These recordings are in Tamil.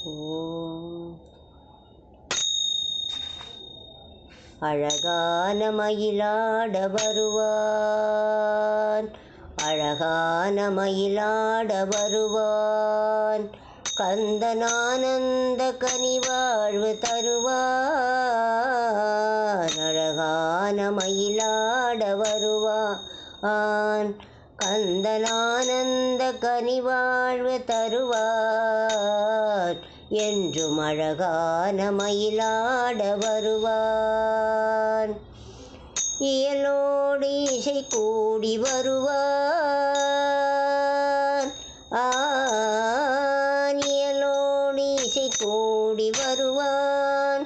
ஓம். அழகான மயிலாட வருவான், அழகான மயிலாட வருவான், கந்தனானந்த கனிவாழ்வு தருவான். அழகான மயிலாட வருவான், கந்தனானந்த கனிவாழ்வு தருவான். என்றும் அழகான மயிலாட வருவான். இயலோடு இசை கூடி வருவான், இயலோடு இசை கூடி வருவான்.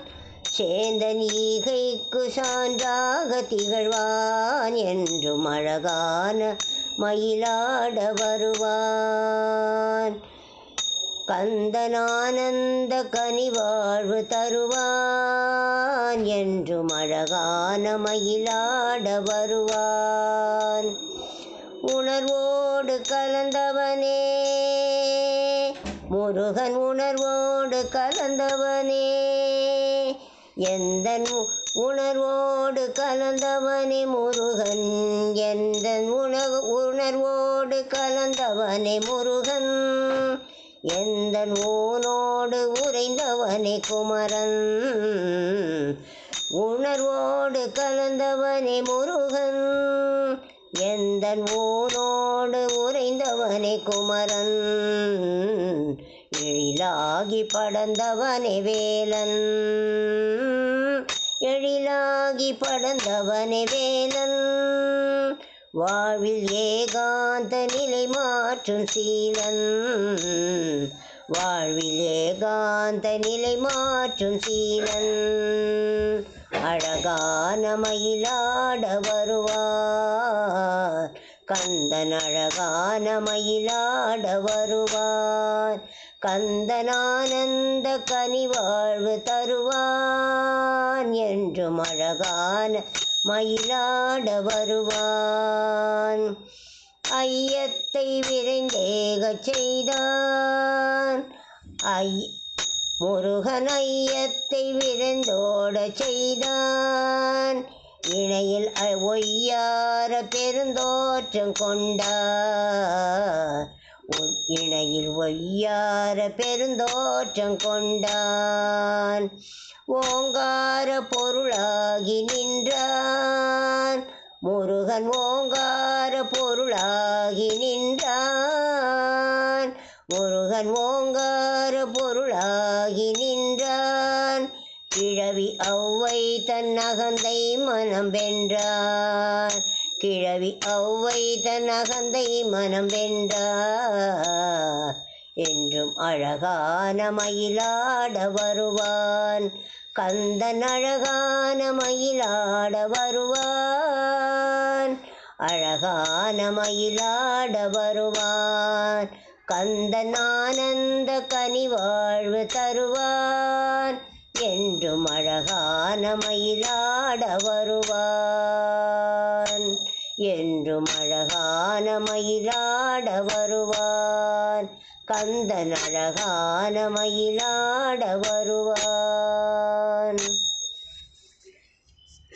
சேந்தன் ஈகைக்கு சான்றாக திகழ்வான். என்றும் அழகான மயிலாட வருவான், கந்தனானந்த கனிவாழ்வு தருவான். என்றும் அழகான மயிலாட வருவான். உணர்வோடு கலந்தவனே முருகன், உணர்வோடு கலந்தவனே, எந்தன் உணர்வோடு கலந்தவனே முருகன், எந்தன் உணர்வோடு கலந்தவனே முருகன், எந்தன் ஊனோடு உறைந்தவனே குமரன். உணர்வோடு கலந்தவனே முருகன், எந்தன் ஊனோடு உறைந்தவனே குமரன். எழிலாகி படர்ந்தவனே வேலன், எழிலாகி படர்ந்தவனே வேலன். வாழ்வில் ஏகாந்த நிலை மாற்றும் சீலன், வாழ்வில் ஏகாந்த நிலை மாற்றும் சீலன். அழகான மயிலாட வருவான், கந்தன் அழகான மயிலாட வருவான். கந்தனானந்த கனிவாழ்வு தருவான். என்றும் அழகான மயிலாட வருவான். ஐயத்தை விரைந்தேகச் செய்தான், முருகன் ஐயத்தை விரைந்தோடச் செய்தான். இணையில் ஒய்யார பெருந்தோற்றம் கொண்டார், இணையில் ஒய்யார பெருந்தோற்றம் கொண்டான். ஓங்கார பொருளாகி நின்றான், முருகன் ஓங்கார பொருளாகி நின்றான். முருகன் ஓங்கார பொருளாகி நின்றான். கிழவி ஔவை தன் அகந்தை மனம் வென்றான், கிழவி ஔவை தன் அகந்தை மனம் வென்றார். என்றும் அழகான மயிலாட வருவான், கந்தன் அழகான மயிலாட வருவான். அழகான மயிலாட வருவான், கந்தன் ஆனந்த கனிவாழ்வு தருவான். என்றும் அழகான மயிலாட வருவான், என்றும் அழகான மயிலாட வருவான். கந்தன் அழகான மயிலாட வருவான்.